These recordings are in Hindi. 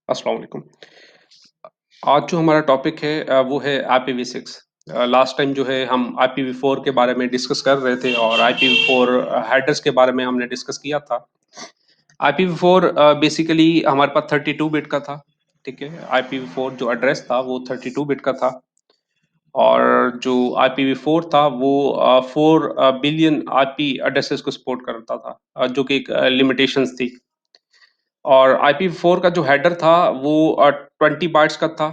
अस्सलाम वालेकुम। आज जो हमारा टॉपिक है वो है IPv6। लास्ट टाइम जो है हम IPv4 के बारे में डिस्कस कर रहे थे और IPv4 हेडर्स के बारे में हमने डिस्कस किया था। IPv4 बेसिकली हमारे पास 32 बिट का था, ठीक है। IPv4 जो एड्रेस था वो 32 बिट का था और जो IPv4 था वो 4 बिलियन आईपी एड्रेसेस को सपोर्ट करता था, जो कि एक लिमिटेशंस थी। और IPv4 का जो हेडर था वो 20 बाइट्स का था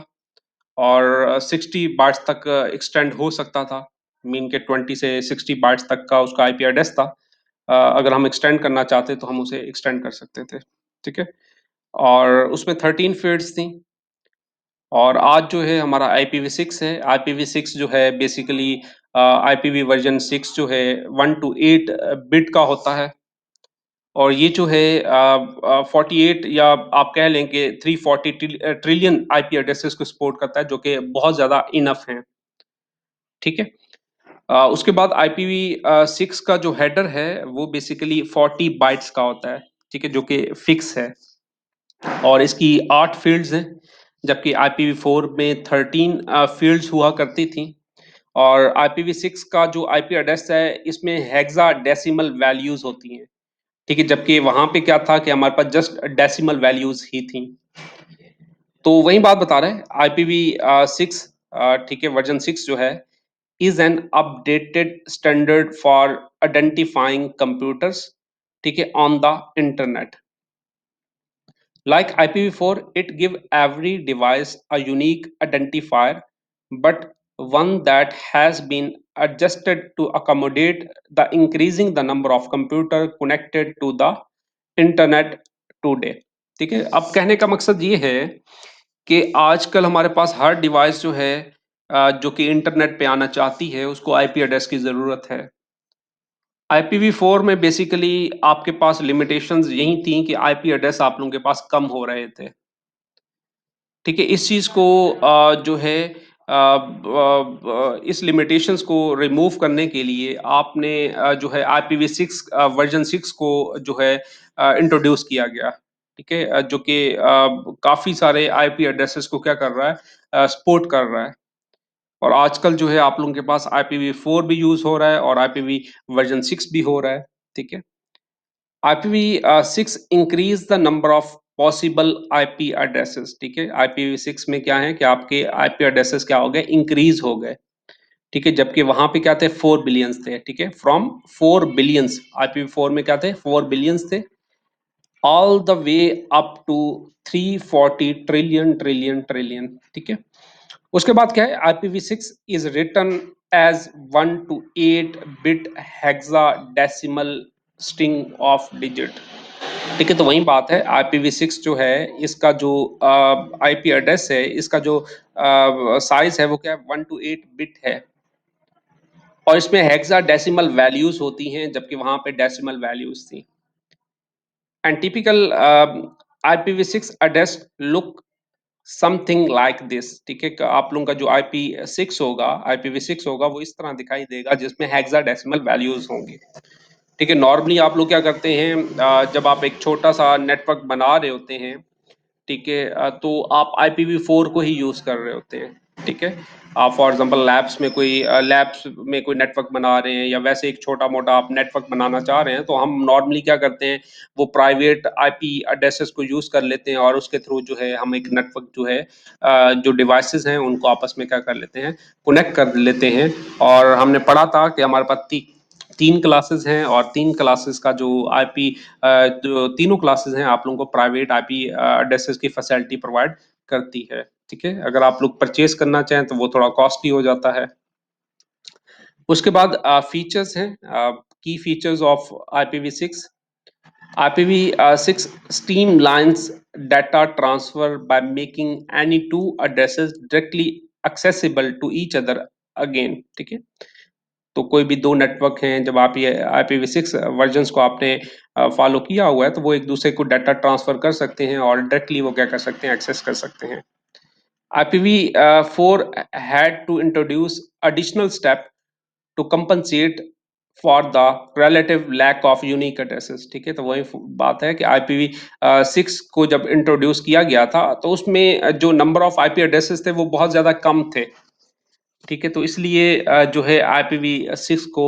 और 60 बाइट्स तक एक्सटेंड हो सकता था। मीन के 20 से 60 बाइट्स तक का उसका आईपी एड्रेस था। अगर हम एक्सटेंड करना चाहते तो हम उसे एक्सटेंड कर सकते थे, ठीक है। और उसमें 13 फील्ड्स थी। और आज जो है हमारा IPv6 है। IPv6 जो है बेसिकली IPv वर्जन 6 जो है 1 to 8 बिट का होता है। और ये जो है 48 या आप कह लें कि 340 ट्रिलियन आईपी एड्रेसेस को सपोर्ट करता है, जो कि बहुत ज़्यादा इनफ है, ठीक है। उसके बाद IPv6 का जो हेडर है वो बेसिकली 40 बाइट्स का होता है, ठीक है, जो कि फिक्स है। और इसकी 8 फील्ड्स हैं, जबकि IPv4 में 13 फील्ड्स हुआ करती थी। और IPv6 का जो आईपी एड्रेस है इसमें हेक्सा डेसिमल वैल्यूज होती हैं, ठीक है, जबकि वहां पे क्या था कि हमारे पास जस्ट डेसिमल वैल्यूज ही थी। तो वही बात बता रहे हैं IPv6, ठीक है, वर्जन 6 जो है is an updated standard for identifying computers, ठीक है, on the internet. Like IPv4, it give every device a unique identifier, but one that has been adjusted to accommodate the increasing the number of computer connected to the internet today. ठीक है, अब कहने का मकसद ये है कि आजकल हमारे पास हर डिवाइस जो है जो कि इंटरनेट पे आना चाहती है उसको आईपी एड्रेस की ज़रूरत है। IPv4 में बेसिकली आपके पास लिमिटेशंस यही थी कि आईपी एड्रेस आप लोगों के पास कम हो रहे थे। ठीक है, इस चीज़ को जो है इस लिमिटेशंस को रिमूव करने के लिए आपने जो है IPv6 वर्जन 6 को जो है इंट्रोड्यूस किया गया। ठीक है, जो कि काफ़ी सारे आईपी एड्रेसेस को क्या कर रहा है, सपोर्ट कर रहा है। और आजकल जो है आप लोगों के पास IPv4 भी यूज़ हो रहा है और IPv वर्जन 6 भी हो रहा है, ठीक है। IPv6 increase the number of possible IP addresses, ठीक है। IPv6 में क्या है कि आपके आईपी एड्रेसेस क्या हो गए, इंक्रीज हो गए, ठीक है, जबकि वहां पे क्या थे, 4 बिलियंस थे, ठीक है। फ्रॉम 4 बिलियंस IPv4 में क्या थे, 4 बिलियंस थे, all the way up to 340 trillion trillion trillion, ठीक है। उसके बाद क्या है, IPv6 is written as 1 to 8 bit hexadecimal string of digit, ठीक है। तो वही बात है, IPv6 जो है इसका जो आईपी एड्रेस है, इसका जो साइज है वो क्या है, 1 to 8 बिट है। और इसमें हेक्सा डेसिमल वैल्यूज होती हैं, जबकि वहां पे डेसिमल वैल्यूज थी। And typical IPv6 address look something like this, ठीक है। आप लोगों का जो IP6 होगा, IPv6 होगा, वो इस तरह दिखाई देगा, जिसमें हेक्सा डेसिमल वैल्यूज होंगे, ठीक है। नॉर्मली आप लोग क्या करते हैं, जब आप एक छोटा सा नेटवर्क बना रहे होते हैं, ठीक है, तो आप IPv4 को ही यूज़ कर रहे होते हैं, ठीक है। आप फॉर एग्जांपल लैब्स में कोई नेटवर्क बना रहे हैं या वैसे एक छोटा-मोटा आप नेटवर्क बनाना चाह रहे हैं, तो हम नॉर्मली क्या करते हैं, वो प्राइवेट आईपी एड्रेसेस को यूज़ कर लेते हैं और उसके थ्रू जो है हम एक नेटवर्क जो है जो डिवाइसेज़ हैं उनको आपस में क्या कर लेते हैं, कनेक्ट कर लेते हैं। और हमने पढ़ा था कि हमारे पास 3 क्लासेस हैं और 3 क्लासेस का जो आईपी जो तीनों क्लासेस हैं आप लोगों को प्राइवेट आईपी एड्रेसेस की फैसिलिटी प्रोवाइड करती है, ठीक है। अगर आप लोग परचेज करना चाहें तो वो थोड़ा कॉस्टली हो जाता है। उसके बाद फीचर्स हैं, की features of IPv6। IPv6 streamlines data transfer by making any two addresses directly accessible to each other again, ठीक है। तो कोई भी 2 नेटवर्क हैं, जब आप ये IPv6 वर्जन्स को आपने फॉलो किया हुआ है, तो वो एक दूसरे को डाटा ट्रांसफर कर सकते हैं और डायरेक्टली वो क्या कर सकते हैं, एक्सेस कर सकते हैं। IPv4 had to introduce additional step to compensate for the relative lack of unique addresses. ठीक है, तो वही बात है कि IPv6 को जब इंट्रोड्यूस किया गया था तो उसमें जो नंबर ऑफ आईपी एड्रेसेस थे वो बहुत ज्यादा कम थे। ठीक है, तो इसलिए जो है IPv6 को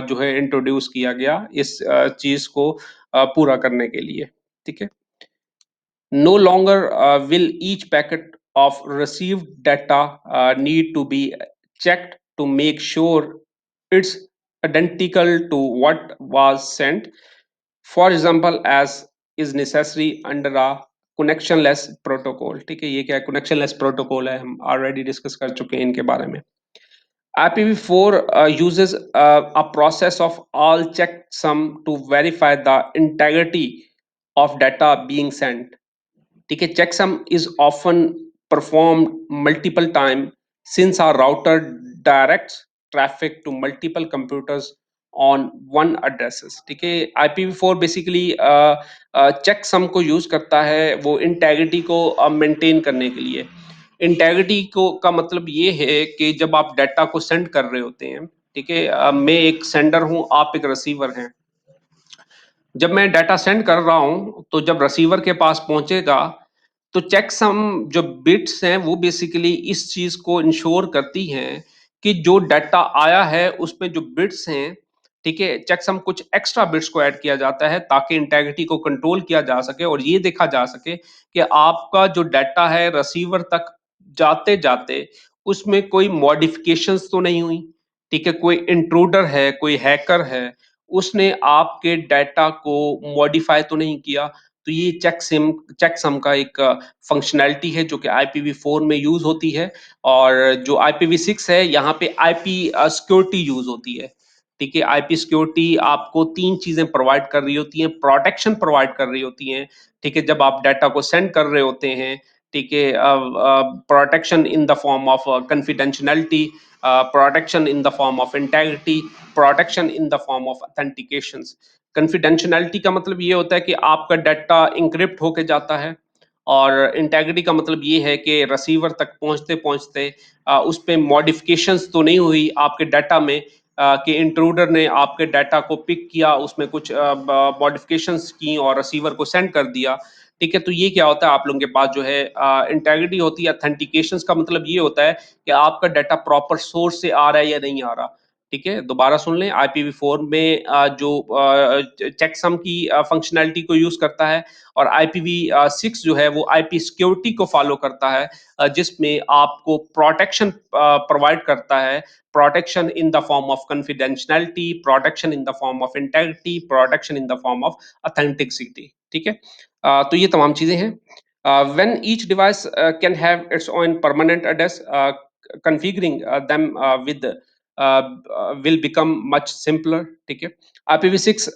जो है इंट्रोड्यूस किया गया इस चीज को पूरा करने के लिए। ठीक है, no longer will each packet of received data need to be checked to make sure it's identical to what was sent. For example, as is necessary under a connectionless protocol। ठीक है, ये क्या connectionless protocol है, हम already discuss कर चुके हैं इनके बारे में। IPv4 uses a process of all checksum to verify the integrity of data being sent। ठीक है, checksum is often performed multiple time since our router directs traffic to multiple computers on one addresses। ठीक है, IPv4 बेसिकली checksum को यूज करता है वो इंटेग्रिटी को मेंटेन करने के लिए। इंटेग्रिटी को का मतलब ये है कि जब आप डाटा को सेंड कर रहे होते हैं, ठीक है, मैं एक सेंडर हूं, आप एक रिसीवर हैं। जब मैं डाटा सेंड कर रहा हूं तो जब रिसीवर के पास पहुंचेगा तो चेकसम जो बिट्स हैं वो बेसिकली इस चीज को इंश्योर करती हैं कि जो डाटा आया है उसमें जो बिट्स हैं, ठीक है, चेकसम कुछ एक्स्ट्रा बिट्स को ऐड किया जाता है ताकि इंटेग्रिटी को कंट्रोल किया जा सके और ये देखा जा सके कि आपका जो डाटा है रिसीवर तक जाते जाते उसमें कोई मॉडिफिकेशंस तो नहीं हुई। ठीक है, कोई इंट्रूडर है, कोई हैकर है, उसने आपके डाटा को मॉडिफाई तो नहीं किया। तो ये चेकसम का एक फंक्शनैलिटी है जो कि IPv4 में यूज होती है। और जो IPv6 है यहाँ पे आईपी सिक्योरिटी यूज होती है। ठीक है, आईपी सिक्योरिटी आपको तीन चीजें प्रोवाइड कर रही होती हैं, प्रोटेक्शन प्रोवाइड कर रही होती हैं। ठीक है, जब आप डाटा को सेंड कर रहे होते हैं, ठीक है, protection in the form of confidentiality, protection in the form of integrity, protection in the form of authentications. Confidentiality का मतलब ये होता है कि आपका डाटा इंक्रिप्ट होके जाता है और इंटेग्रिटी का मतलब ये है कि रिसीवर तक पहुंचते पहुंचते उस पे मॉडिफिकेशंस तो नहीं हुई आपके डाटा में, कि इंट्रूडर ने आपके डाटा को पिक किया, उसमें कुछ मॉडिफिकेशंस की और रिसीवर को सेंड कर दिया। ठीक है, तो ये क्या होता है, आप लोगों के पास जो है इंटेग्रिटी होती है। ऑथेंटिकेशंस का मतलब ये होता है कि आपका डाटा प्रॉपर सोर्स से आ रहा है या नहीं आ रहा। ठीक है, दोबारा सुन लें, IPv4 में जो चेकसम की फंक्शनैलिटी को यूज करता है और IPv6 जो है वो आईपी सिक्योरिटी को फॉलो करता है, जिसमें आपको प्रोटेक्शन प्रोवाइड करता है। Protection in the form of confidentiality, protection in the form of integrity, protection in the form of authenticity. ठीक है, तो ये तमाम चीजें हैं। When each device can have its own permanent address, configuring them will become much simpler। ठीक है, IPv6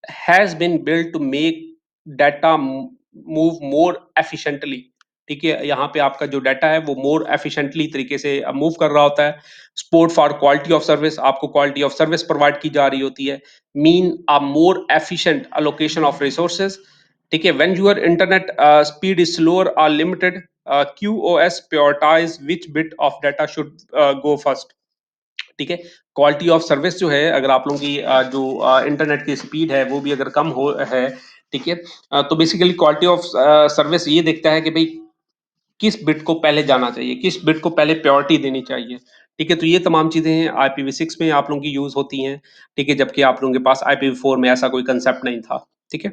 has been built to make data move more efficiently। ठीक है, यहाँ पे आपका जो डाटा है वो मोर एफिशिएंटली तरीके से मूव कर रहा होता है। Support for quality of service, आपको क्वालिटी ऑफ सर्विस प्रोवाइड की जा रही होती है। Mean a more efficient allocation of resources. ठीक है, when your internet speed is slower और limited, QoS prioritize which bit of data should go first। ठीक है, क्वालिटी ऑफ सर्विस जो है, अगर आप लोगों की जो इंटरनेट की स्पीड है वो भी अगर कम हो है, ठीक है, तो बेसिकली क्वालिटी ऑफ सर्विस ये देखता है कि भाई किस बिट को पहले जाना चाहिए, किस बिट को पहले प्रायोरिटी देनी चाहिए। ठीक है, तो ये तमाम चीजें हैं IPv6 में आप लोगों की यूज होती हैं। ठीक है, जबकि आप लोगों के पास IPv4 में ऐसा कोई कंसेप्ट नहीं था। ठीक है,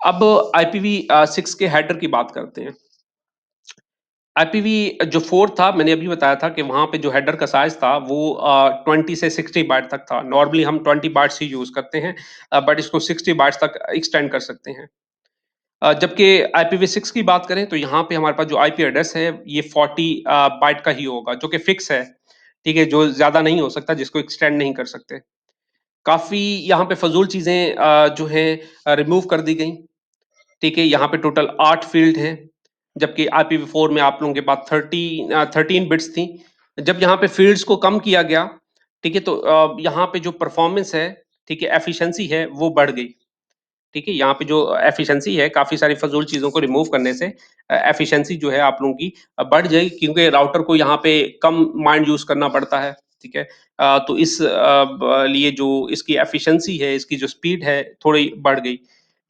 अब IPv6 के हेडर की बात करते हैं। आईपीवी जो 4 था, मैंने अभी बताया था कि वहाँ पे जो हेडर का साइज़ था वो 20 से 60 बाइट तक था। नॉर्मली हम 20 बाइट्स ही यूज़ करते हैं, बट इसको 60 बाइट्स तक एक्सटेंड कर सकते हैं। जबकि IPv6 की बात करें तो यहाँ पे हमारे पास जो आईपी एड्रेस है ये 40 बाइट का ही होगा, जो कि फिक्स है। ठीक है, जो ज़्यादा नहीं हो सकता, जिसको एक्सटेंड नहीं कर सकते। काफ़ी यहाँ पे फ़िज़ूल चीज़ें जो हैं रिमूव कर दी गई। ठीक है, यहाँ पे टोटल 8 फ़ील्ड हैं, जबकि IPv4 में आप लोगों के पास 13 बिट्स थी। जब यहाँ पे फ़ील्ड्स को कम किया गया, ठीक है, तो यहाँ पे जो परफ़ॉर्मेंस है, ठीक है, एफ़िशिएंसी है, वो बढ़ गई। ठीक है, यहाँ पे जो एफ़िशिएंसी है, काफ़ी सारी फ़िज़ूल चीज़ों को रिमूव करने से एफ़िशिएंसी जो है आप लोगों की बढ़ जाएगी, क्योंकि राउटर को यहाँ पे कम माइंड यूज़ करना पड़ता है। ठीक है? तो इस लिए जो इसकी एफिशिएंसी है, इसकी जो स्पीड है, थोड़ी बढ़ गई।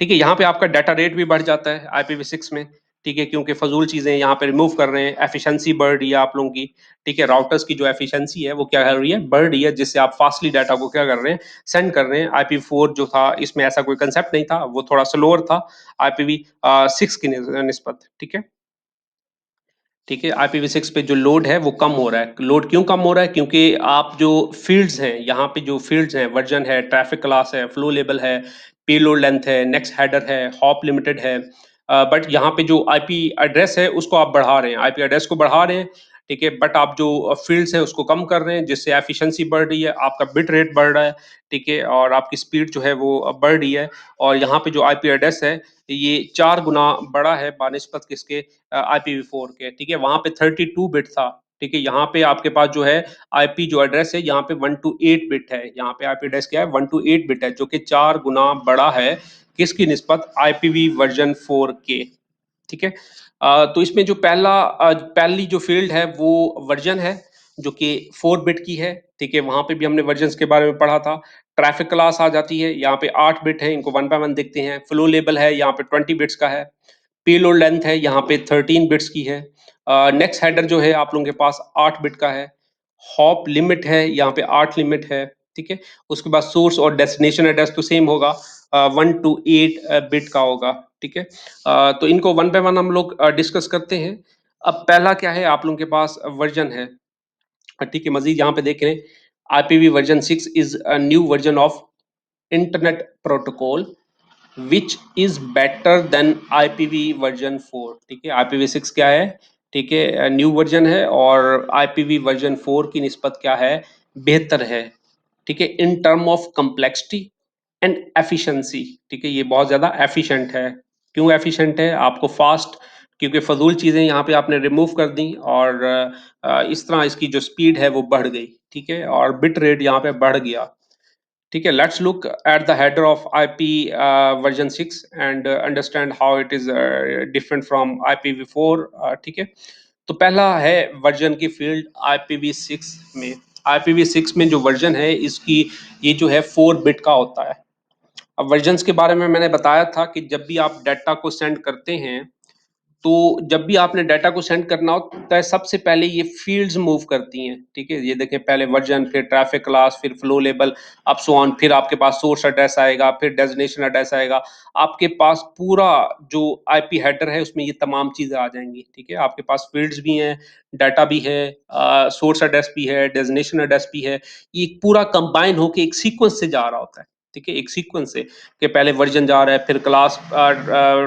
ठीक है? यहाँ पे आपका डाटा रेट भी बढ़ जाता है IPv6 में, ठीक है? क्योंकि फ़िज़ूल चीज़ें यहाँ पे रिमूव कर रहे हैं, एफिशिएंसी बढ़ रही है आप लोगों की, ठीक है? राउटर्स की जो एफिशिएंसी है, वो क्या कर रही है? बढ़ रही है, जिससे आप फ़ास्टली डाटा को क्या कर रहे हैं? सेंड कर रहे हैं। IPv4 जो था, इसमें ऐसा कोई कांसेप्ट नहीं था, वो थोड़ा स्लोअर था IPv6 की निस्बत, ठीक है? ठीक है, IPv6 पे जो लोड है वो कम हो रहा है। लोड क्यों कम हो रहा है? क्योंकि आप जो फ़ील्ड्स हैं, यहाँ पे जो फ़ील्ड्स हैं, वर्जन है, ट्रैफ़िक क्लास है, फ्लो लेवल है, पेलोड लेंथ है, नेक्स्ट हेडर है, हॉप लिमिटेड है। बट यहाँ पे जो आईपी एड्रेस है उसको आप बढ़ा रहे हैं, आईपी एड्रेस को बढ़ा रहे हैं, ठीक है? बट आप जो फ़ील्ड्स हैं उसको कम कर रहे हैं, जिससे एफ़िशिएंसी बढ़ रही है, आपका बिट रेट बढ़ रहा है, ठीक है? और आपकी स्पीड जो है वो बढ़ रही है। और यहाँ पे जो आईपी एड्रेस है, ये 4 गुना बड़ा है बानिस्बत किसके? IPv4 के, ठीक है? वहाँ पे 32 बिट था, ठीक है? यहाँ पे आपके पास जो है आईपी जो एड्रेस है, यहाँ पे 1 to 8 बिट है। यहाँ पे आईपी एड्रेस क्या है? 1 to 8 बिट है, जो कि 4 गुना बड़ा है किसकी निस्बत? IPv वर्ज़न 4 के, ठीक है? तो इसमें जो पहली जो फ़ील्ड है वो वर्ज़न है, जो कि 4 बिट की है, ठीक है? वहाँ पे भी हमने वर्ज़न्स के बारे में पढ़ा था। ट्रैफ़िक क्लास आ जाती है, यहाँ पे 8 बिट है, इनको वन बाय वन देखते हैं। फ्लो लेवल है, यहाँ पे 20 बिट्स का है। पेलोड लेंथ है, यहाँ पे 13 बिट्स की है। नेक्स्ट हेडर जो है आप लोगों के पास 8 बिट का है। हॉप लिमिट है, यहाँ पे 8 लिमिट है, ठीक है? उसके बाद सोर्स और डेस्टिनेशन एड्रेस तो सेम होगा, 1 to 8 बिट का होगा, ठीक है? तो इनको वन बाय वन हम लोग डिस्कस करते हैं। अब पहला क्या है, आप लोगों के पास वर्जन है, ठीक है? मज़ीद यहाँ पे देख रहे हैं, IPv version 6 is a new version of internet protocol which is better than IPv version 4, ठीक है? IPv6 क्या है, ठीक है? न्यू वर्जन है और IPv वर्जन 4 की निस्बत क्या है? बेहतर है, ठीक है? In term of complexity and efficiency, ठीक है? ये बहुत ज़्यादा एफिशिएंट है। क्यों एफिशिएंट है? आपको फास्ट, क्योंकि फजूल चीज़ें यहाँ पे आपने रिमूव कर दी, और इस तरह इसकी जो स्पीड है वो बढ़ गई, ठीक है? और बिट रेट यहाँ पे बढ़ गया, ठीक है? Let's look at the header of IP version 6 and understand how it is different from IPv4, ठीक है? तो पहला है वर्जन की फील्ड IPv6 में। IPv6 में जो वर्जन है इसकी, ये जो है 4 बिट का होता है। अब वर्जन्स के बारे में मैंने बताया था कि जब भी आप डाटा को सेंड करते हैं, तो जब भी आपने डाटा को सेंड करना होता है, सबसे पहले ये फ़ील्ड्स मूव करती हैं, ठीक है? ये देखें, पहले वर्जन, फिर ट्रैफ़िक क्लास, फिर flow level, up so on, फिर आपके पास सोर्स एड्रेस आएगा, फिर डेस्टिनेशन एड्रेस आएगा। आपके पास पूरा जो आईपी हेडर है, उसमें ये तमाम चीज़ें आ जाएँगी, ठीक है? आपके पास फ़ील्ड्स भी हैं, डाटा भी है, सोर्स एड्रेस भी है, डेस्टिनेशन एड्रेस भी है। ये पूरा कंबाइन होके एक सीक्वेंस से जा रहा होता है, ठीक है? एक सीक्वेंस से, कि पहले वर्जन जा रहा है, फिर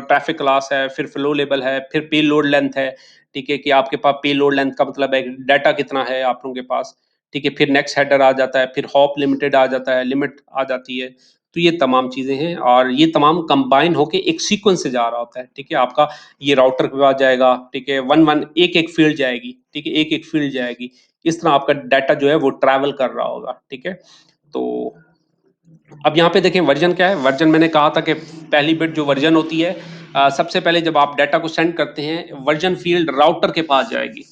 ट्रैफ़िक क्लास है, फिर फ्लो लेवल है, फिर पेलोड लेंथ है, ठीक है? कि आपके पास पेलोड लेंथ का मतलब है डाटा कितना है आप लोगों के पास, ठीक है? फिर नेक्स्ट हेडर आ जाता है, फिर हॉप लिमिटेड आ जाता है, लिमिट आ जाती है। तो ये तमाम चीज़ें हैं, और ये तमाम कंबाइन होके एक सीक्वेंस से जा रहा होता है, ठीक है? आपका ये राउटर के पास जाएगा, ठीक है? 1-1 एक-एक फ़ील्ड जाएगी, ठीक है? एक-एक फ़ील्ड जाएगी। इस तरह आपका डाटा जो है वो ट्रैवल कर रहा होगा, ठीक है? तो अब यहाँ पे देखें, वर्जन क्या है? वर्जन मैंने कहा था कि पहली बिट जो वर्जन होती है, सबसे पहले जब आप डाटा को सेंड करते हैं, वर्जन फ़ील्ड राउटर के पास जाएगी।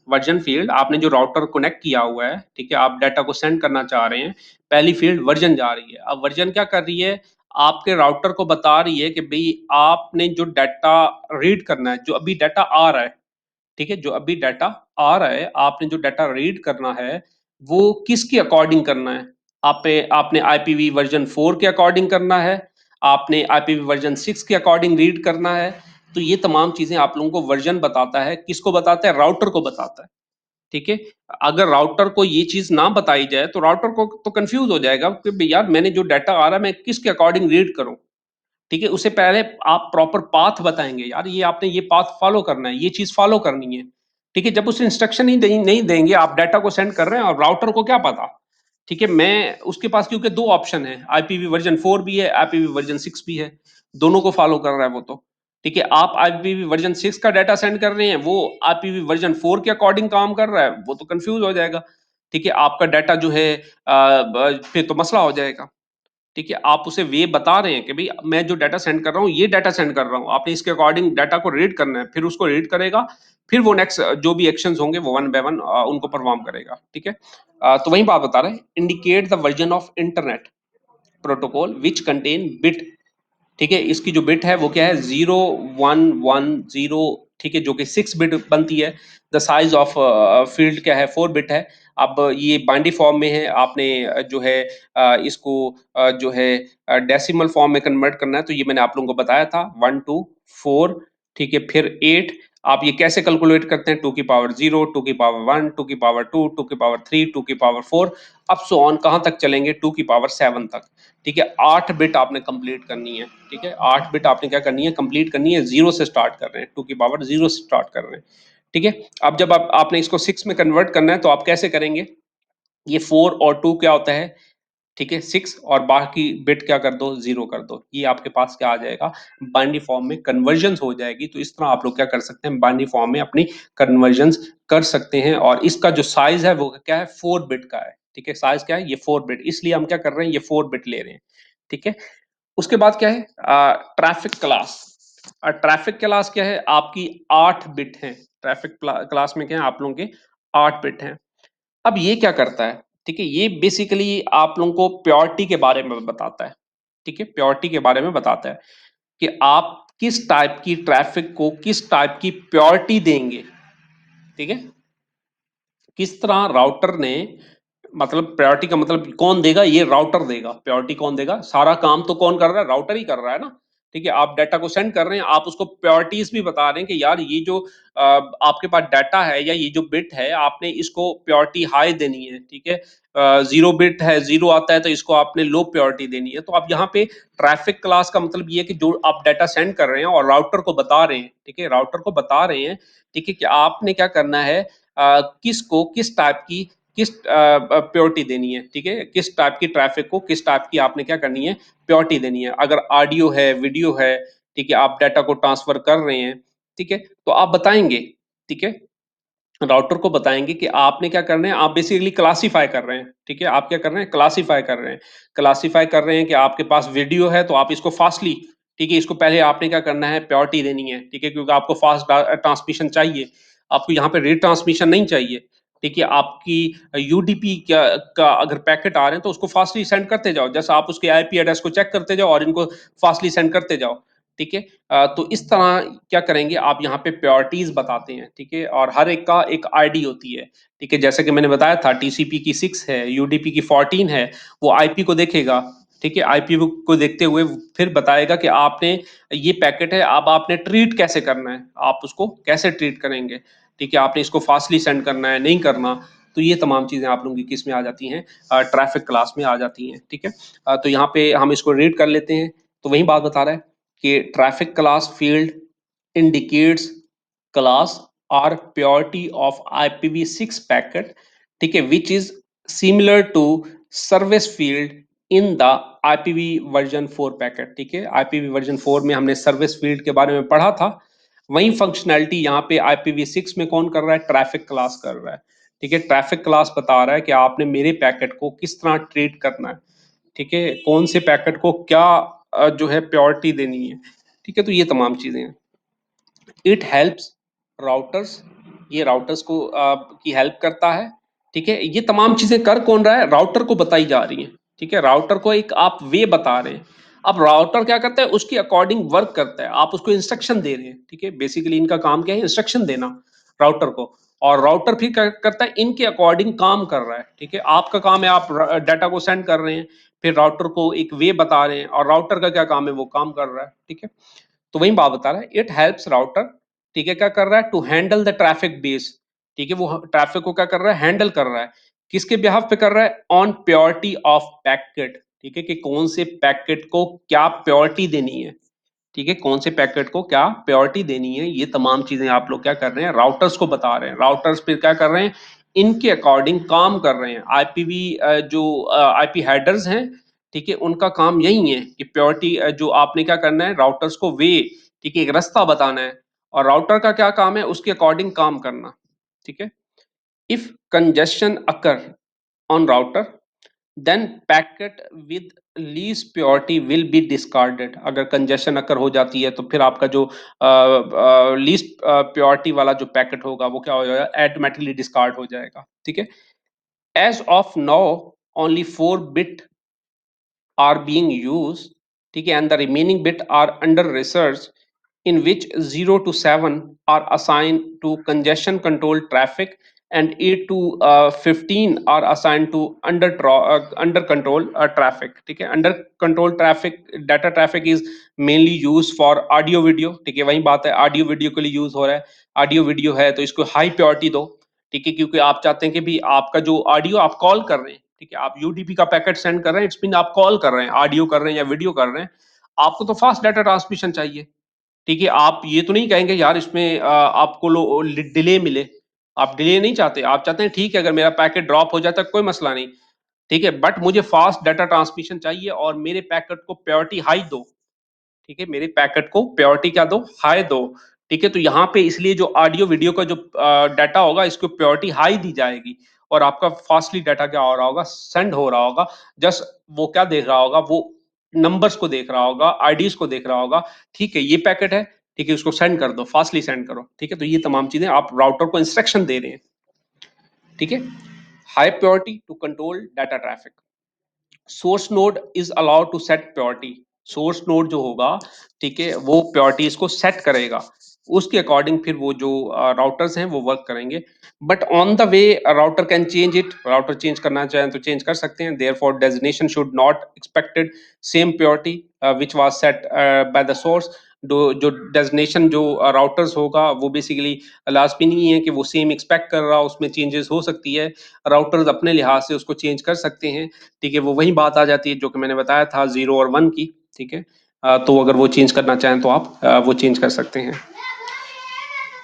वर्जन फ़ील्ड, आपने जो राउटर कनेक्ट किया हुआ है, ठीक है? आप डाटा को सेंड करना चाह रहे हैं, पहली फ़ील्ड वर्जन जा रही है। अब वर्जन क्या कर रही है? आपके राउटर को बता रही है कि भई आपने जो डाटा रीड करना है, जो अभी डाटा आ रहा है, ठीक है? जो अभी डाटा आ रहा है, आपने जो डाटा रीड करना है, वो किसके अकॉर्डिंग करना है? आपने आईपीवी वर्ज़न 4 के अकॉर्डिंग करना है, आपने आईपीवी वर्ज़न 6 के अकॉर्डिंग रीड करना है। तो ये तमाम चीज़ें आप लोगों को वर्ज़न बताता है, किसको बताता है? राउटर को बताता है, ठीक है? अगर राउटर को ये चीज़ ना बताई जाए, तो राउटर को तो कन्फ्यूज़ हो जाएगा कि भई यार, मैंने जो डाटा आ रहा है, मैं किसके अकॉर्डिंग रीड करूँ? ठीक है? उससे पहले आप प्रॉपर पाथ बताएँगे, यार ये आपने ये पाथ फ़ॉलो करना है, ये चीज़ फ़ॉलो करनी है। ठीक है? जब उसे इंस्ट्रक्शन ही नहीं देंगे, आप डाटा को सेंड कर रहे हैं, और राउटर को क्या पता? ठीक है? मैं उसके पास, क्योंकि 2 ऑप्शन है, आईपीवी वर्ज़न 4 भी है, आईपीवी वर्ज़न 6 भी है, दोनों को फ़ॉलो कर रहा है वो तो। ठीक है? आप आईपीवी वर्ज़न 6 का डाटा सेंड कर रहे हैं, वो आईपीवी वर्ज़न 4 के अकॉर्डिंग काम कर रहा है, वो तो कन्फ्यूज़ हो जाएगा। ठीक है? आपका डाटा जो है, फिर तो मसला हो जाएगा। ठीक है, आप उसे वे बता रहे हैं कि भाई मैं जो डाटा सेंड कर रहा हूँ ये डाटा सेंड कर रहा हूँ, आपने इसके अकॉर्डिंग डाटा को रीड करना है, फिर उसको रीड करेगा, फिर वो नेक्स्ट जो भी एक्शंस होंगे वो वन बाय वन उनको परफॉर्म करेगा। ठीक है, तो वही बात बता रहे हैं, indicate the version of internet protocol which contain bit. ठीक है, इसकी जो बिट है वो क्या है, 0110। ठीक है, जो कि 6 बिट बनती है। द साइज ऑफ फील्ड क्या है, 4 बिट है। अब ये बाइनरी फॉर्म में है, आपने जो है इसको जो है डेसिमल फॉर्म में कन्वर्ट करना है, तो ये मैंने आप लोगों को बताया था 1 2 4। ठीक है, फिर 8। आप ये कैसे कैलकुलेट करते हैं, 2 की पावर 0, 2 की पावर 1, 2 की पावर 2, 2 की पावर 3, 2 की पावर 4, अप सो ऑन कहाँ तक चलेंगे, 2 की पावर 7 तक। ठीक है, 8 बिट आपने कंप्लीट करनी है। ठीक है, 8 बिट आपने क्या करनी है, कंप्लीट करनी है, 0 से स्टार्ट कर रहे हैं, 2 की पावर 0 से स्टार्ट कर रहे हैं। ठीक है, अब जब आपने इसको 6 में कन्वर्ट करना है तो आप कैसे करेंगे, ये 4 और 2 क्या होता है, ठीक है 6, और बाकी बिट क्या कर दो, 0 कर दो, ये आपके पास क्या आ जाएगा, बाइनरी फॉर्म में कन्वर्जन हो जाएगी। तो इस तरह आप लोग क्या कर सकते हैं, बाइनरी फॉर्म में अपनी कन्वर्जन कर सकते हैं। और इसका जो साइज है वो क्या है, 4 बिट का है। ठीक है, साइज क्या है, ये 4 बिट, इसलिए हम क्या कर रहे हैं, ये 4 बिट ले रहे हैं। ठीक है, उसके बाद क्या है, ट्रैफिक क्लास। ट्रैफिक क्लास क्या है, आपकी 8 बिट है। ट्रैफिक क्लास में क्या है, आप लोगों के 8 बिट हैं। अब ये क्या करता है, ठीक है, ये बेसिकली आप लोगों को प्योरिटी के बारे में बताता है। ठीक है, प्योरिटी के बारे में बताता है कि आप किस टाइप की ट्रैफिक को किस टाइप की प्योरिटी देंगे। ठीक है, किस तरह राउटर ने, मतलब प्रायोरिटी का मतलब कौन देगा, ये राउटर देगा। प्रायोरिटी कौन देगा, सारा काम तो कौन कर रहा है, राउटर ही कर रहा है ना। ठीक है, आप डाटा को सेंड कर रहे हैं, आप उसको प्रायोरिटीज भी बता रहे हैं कि यार ये जो आपके पास डाटा है या ये जो बिट है, आपने इसको प्रायोरिटी हाई देनी है। ठीक है, 0 बिट है, 0 आता है तो इसको आपने लो प्रायोरिटी देनी है। तो आप यहाँ पे ट्रैफिक क्लास का मतलब ये है कि जो आप डाटा सेंड कर रहे हैं और राउटर को बता रहे हैं, ठीक है, राउटर को बता रहे हैं, ठीक है, कि आपने क्या करना है, किसको किस टाइप की किस प्योरिटी देनी है। ठीक है, किस टाइप की ट्रैफिक को किस टाइप की आपने क्या करनी है, प्योरिटी देनी है। अगर ऑडियो है, वीडियो है, ठीक है, आप डाटा को ट्रांसफर कर रहे हैं, ठीक है, तो आप बताएंगे। ठीक है, राउटर को बताएंगे कि आपने क्या करना है, आप बेसिकली क्लासीफाई कर रहे हैं। ठीक है, आप क्या कर रहे हैं, क्लासीफाई कर रहे हैं। क्लासीफाई कर रहे हैं कि आपके पास वीडियो है तो आप इसको फास्टली, ठीक है, इसको पहले आपने क्या करना है, प्योरिटी देनी है। ठीक है, क्योंकि आपको फास्ट ट्रांसमिशन चाहिए, आपको यहाँ पे रिट्रांसमिशन नहीं चाहिए। ठीक है, आपकी यूडीपी का अगर पैकेट आ रहे हैं तो उसको फास्टली सेंड करते जाओ, जैसा आप उसके आईपी एड्रेस को चेक करते जाओ और इनको फास्टली सेंड करते जाओ। ठीक है, तो इस तरह क्या करेंगे, आप यहाँ पे प्रायोरिटीज बताते हैं। ठीक है, और हर एक का एक आईडी होती है। ठीक है, जैसे कि मैंने बताया था, टीसीपी की 6 है, यूडीपी की 14 है, वो आईपी को देखेगा। ठीक है, आईपी को देखते हुए फिर बताएगा कि आपने ये पैकेट है, अब आपने ट्रीट कैसे करना है, आप उसको कैसे ट्रीट करेंगे। ठीक है, आपने इसको फास्टली सेंड करना है, नहीं करना। तो ये तमाम चीजें आप लोगों की किस में आ जाती हैं, ट्रैफिक क्लास में आ जाती हैं। ठीक है, तो यहाँ पे हम इसको रीड कर लेते हैं। तो वही बात बता रहा है कि traffic class field indicates class or purity of IPv6 packet, ठीक है, which is similar to service field in the IPv version 4 packet. ठीक है, IPv वर्जन 4 में हमने सर्विस फील्ड के बारे में पढ़ा था, वही फंक्शनैलिटी यहाँ पे IPv6 में कौन कर रहा है, ट्रैफिक क्लास कर रहा है। ठीक है, ट्रैफिक क्लास बता रहा है कि आपने मेरे पैकेट को किस तरह ट्रीट करना है। ठीक है, कौन से पैकेट को क्या जो है प्योरिटी देनी है। ठीक है, तो ये तमाम चीजें हैं। इट हेल्प्स राउटर्स, ये राउटर्स को की हेल्प करता है। ठीक है, ये तमाम चीजें कर कौन रहा है, राउटर को बताई जा रही हैं। ठीक है, राउटर को एक आप वे बता रहे हैं, अब राउटर क्या करता है, उसके अकॉर्डिंग वर्क करता है, आप उसको इंस्ट्रक्शन दे रहे हैं। ठीक है, बेसिकली इनका काम क्या है, इंस्ट्रक्शन देना राउटर को, और राउटर फिर क्या करता है, इनके अकॉर्डिंग काम कर रहा है। ठीक है, आपका काम है, आप डाटा को सेंड कर रहे हैं, फिर राउटर को एक वे बता रहे हैं, और राउटर का क्या काम है, वो काम कर रहा है। ठीक है, तो वही बात बता रहा है, इट हेल्प्स राउटर, ठीक है, क्या कर रहा है, to handle the traffic base. ठीक है, वो ट्रैफिक को क्या कर रहा है, हैंडल कर रहा है, किसके बिहाफ पे कर रहा है, ऑन प्योरिटी ऑफ पैकेट। ठीक है, कि कौन से पैकेट को क्या प्योरिटी देनी है। ठीक है, कौन से पैकेट को क्या प्योरिटी देनी है, ये तमाम चीजें आप लोग क्या कर रहे हैं, राउटर्स को बता रहे हैं। राउटर्स फिर क्या कर रहे हैं, इनके अकॉर्डिंग काम कर रहे हैं। आईपीवी जो आईपी हेडर्स हैं, ठीक है, उनका काम यही है कि प्योरिटी जो आपने क्या करना है, राउटर्स को वे, ठीक है, एक रास्ता बताना है, और राउटर का क्या काम है, उसके अकॉर्डिंग काम करना। ठीक है, if congestion occur on router, then packet with least purity will be discarded. अगर कंजेशन अकर हो जाती है तो फिर आपका जो लीस्ट प्योरिटी वाला जो पैकेट होगा वो क्या हो जाएगा, ऑटोमेटिकली डिस्कार्ड हो जाएगा। ठीक है, as of now only 4 bit are being used, ठीक है, and the remaining bit are under research, in which 0 to 7 are assigned to congestion control traffic and 8 to 15 are assigned to under control traffic। ठीक है, under control traffic data traffic is mainly used for audio video। ठीक है, वही बात है, ऑडियो वीडियो के लिए यूज हो रहा है। ऑडियो वीडियो है तो इसको हाई प्योरिटी दो। ठीक है, क्योंकि आप चाहते हैं कि भी आपका जो ऑडियो आप कॉल कर रहे हैं, ठीक है, आप यूडीपी का पैकेट सेंड कर रहे हैं, इट्स मीन आप कॉल कर रहे हैं, ऑडियो कर रहे हैं या वीडियो कर रहे हैं, आपको तो फास्ट डाटा ट्रांसमिशन चाहिए। ठीक है, आप ये तो नहीं कहेंगे यार इसमें आपको डिले मिले। आप डिले नहीं चाहते, आप चाहते हैं ठीक है अगर मेरा पैकेट ड्रॉप हो जाता है कोई मसला नहीं, ठीक है, बट मुझे फास्ट डाटा ट्रांसमिशन चाहिए और मेरे पैकेट को प्योरिटी हाई दो। ठीक है, मेरे पैकेट को प्योरिटी क्या दो, हाई दो। ठीक है, तो यहाँ पे इसलिए जो ऑडियो वीडियो का जो डाटा होगा इसको प्योरिटी हाई दी जाएगी और आपका फास्टली डाटा क्या हो रहा होगा, सेंड हो रहा होगा। जस्ट वो क्या देख रहा होगा, वो नंबर्स को देख रहा होगा, आईडीज को देख रहा होगा। ठीक है, ये पैकेट है, ठीक है, उसको सेंड कर दो, फास्टली सेंड करो। ठीक है, तो ये तमाम चीजें आप राउटर को इंस्ट्रक्शन दे रहे हैं। ठीक है, high priority to control data traffic. Source node is allowed to set priority. Source node जो होगा, ठीक है, वो प्योरिटी इसको सेट करेगा, उसके अकॉर्डिंग फिर वो जो राउटर्स हैं वो वर्क करेंगे। But on the way router can change it, router चेंज करना चाहें तो चेंज कर सकते हैं। Therefore designation should not expected same priority which was set by the source. जो डेजिग्नेशन जो राउटर्स होगा वो बेसिकली लाजमी नहीं है कि वो सेम एक्सपेक्ट कर रहा हो, उसमें चेंजेस हो सकती है, राउटर्स अपने लिहाज से उसको चेंज कर सकते हैं। ठीक है, वो वही बात आ जाती है जो कि मैंने बताया था 0 और 1 की। ठीक है, तो अगर वो चेंज करना चाहें तो आप वो चेंज कर सकते हैं।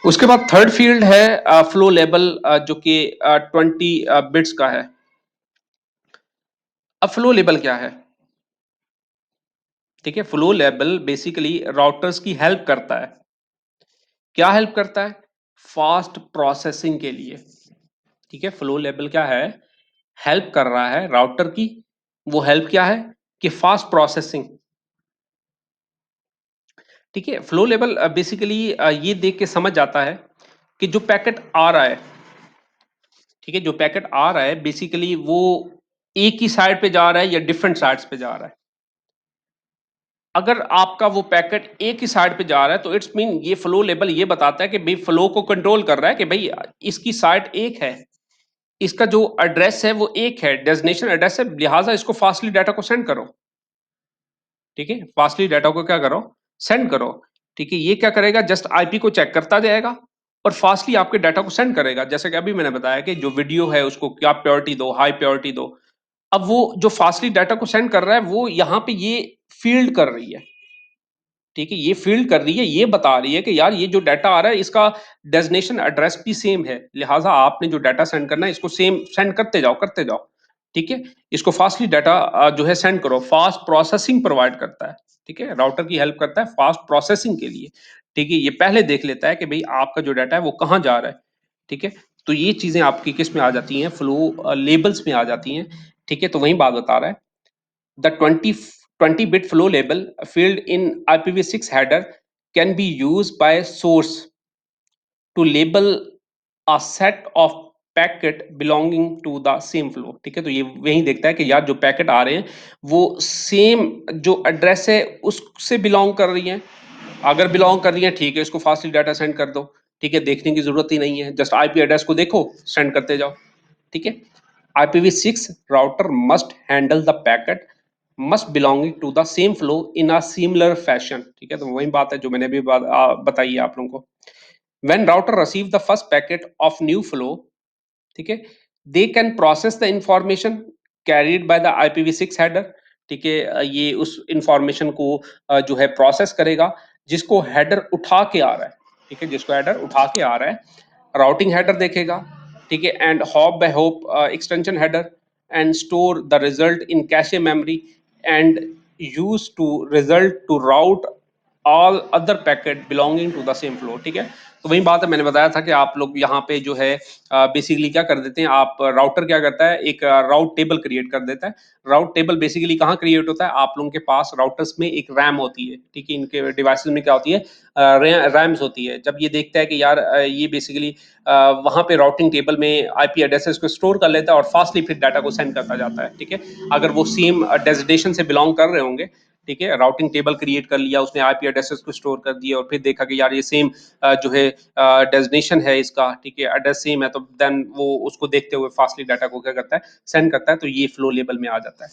उसके बाद थर्ड फील्ड है फ्लो लेवल, जो कि 20 बिट्स का है। अब फ्लो लेवल क्या है? ठीक है, फ्लो लेवल बेसिकली राउटर्स की हेल्प करता है। क्या हेल्प करता है? फास्ट प्रोसेसिंग के लिए। ठीक है, फ्लो लेवल क्या है? हेल्प कर रहा है राउटर की। वो हेल्प क्या है कि फास्ट प्रोसेसिंग। ठीक है, फ्लो लेवल बेसिकली ये देख के समझ जाता है कि जो पैकेट आ रहा है, ठीक है, जो पैकेट आ रहा है बेसिकली वो एक ही साइड पे जा रहा है या डिफरेंट साइड्स पे जा रहा है। अगर आपका वो पैकेट एक ही साइड पे जा रहा है तो इट्स मीन ये फ्लो लेवल ये बताता है कि भाई फ्लो को कंट्रोल कर रहा है कि भाई इसकी साइड एक है, इसका जो एड्रेस है वो एक है, डेस्टिनेशन एड्रेस है, लिहाजा इसको फास्टली डाटा को सेंड करो। ठीक है, फास्टली डाटा को क्या करो, सेंड करो। ठीक है, ये क्या करेगा, जस्ट आईपी को चेक करता जाएगा और फास्टली आपके डाटा को सेंड करेगा। जैसे कि अभी मैंने बताया कि जो वीडियो है उसको क्या प्योरिटी दो, हाई प्योरिटी दो। अब वो जो फास्टली डाटा को सेंड कर रहा है वो यहाँ पे ये फील्ड कर रही है। ठीक है, ये फील्ड कर रही है, ये बता रही है कि यार ये जो डाटा आ रहा है इसका डेस्टिनेशन एड्रेस भी सेम है, लिहाजा आपने जो डाटा सेंड करना है इसको सेम सेंड करते जाओ करते जाओ। ठीक है, इसको फास्टली डाटा जो है सेंड करो। फास्ट प्रोसेसिंग प्रोवाइड करता है। ठीक है, राउटर की हेल्प करता है फास्ट प्रोसेसिंग के लिए। ठीक है, ये पहले देख लेता है कि भाई आपका जो डाटा है वो कहाँ जा रहा है। ठीक है, तो ये चीजें आपकी किस में आ जाती हैं, फ्लो लेबल्स में आ जाती हैं। ठीक है, तो वही बात बता रहा है, the 20 bit flow label field in IPv6 header can be used by source to label a set of packet belonging to the same flow. ठीक है, तो ये वही देखता है कि यार जो पैकेट आ रहे हैं वो सेम जो एड्रेस है उससे बिलोंग कर रही हैं। अगर बिलोंग कर रही है ठीक है, इसको फास्टली डाटा सेंड कर दो। ठीक है, देखने की जरूरत ही नहीं है, जस्ट आईपी एड्रेस को देखो, सेंड करते जाओ। ठीक है, IPv6 router must handle the packet must belonging to the same flow in a similar fashion। ठीक है, तो वही बात है जो मैंने अभी बताई है आप लोगों को। When router receive the first packet of new flow, ठीक है, they can process the information carried by the IPv6 header. ठीक है, ये उस इंफॉर्मेशन को जो है प्रोसेस करेगा जिसको हेडर उठा के आ रहा है। ठीक है, जिसको हेडर उठा के आ रहा है, राउटिंग हेडर देखेगा। ठीक है, and hop by hop extension header and store the result in cache memory and use to result to route all other packet belonging to the same flow. ठीक है, तो वही बात है, मैंने बताया था कि आप लोग यहाँ पे जो है बेसिकली क्या कर देते हैं, आप राउटर क्या करता है, एक राउट टेबल क्रिएट कर देता है। राउट टेबल बेसिकली कहाँ क्रिएट होता है, आप लोगों के पास राउटर्स में एक रैम होती है, ठीक है, इनके डिवाइसेस में क्या होती है, रैम्स होती है। जब ये देखता है कि यार ये बेसिकली वहाँ पे राउटिंग टेबल में आईपी एड्रेसेस को स्टोर कर लेता है और फास्टली फिर डाटा को सेंड करता जाता है, ठीक है। अगर वो सेम डेजिग्नेशन से बिलोंग कर रहे होंगे, ठीक है, राउटिंग टेबल क्रिएट कर लिया उसने, आईपी एड्रेसेस को स्टोर कर दिया और फिर देखा कि यार ये सेम जो है डेजिग्नेशन है इसका, ठीक है, एड्रेस सेम है, तो देन वो उसको देखते हुए फास्टली डाटा को क्या करता है, सेंड करता है, तो ये फ्लो लेवल में आ जाता है।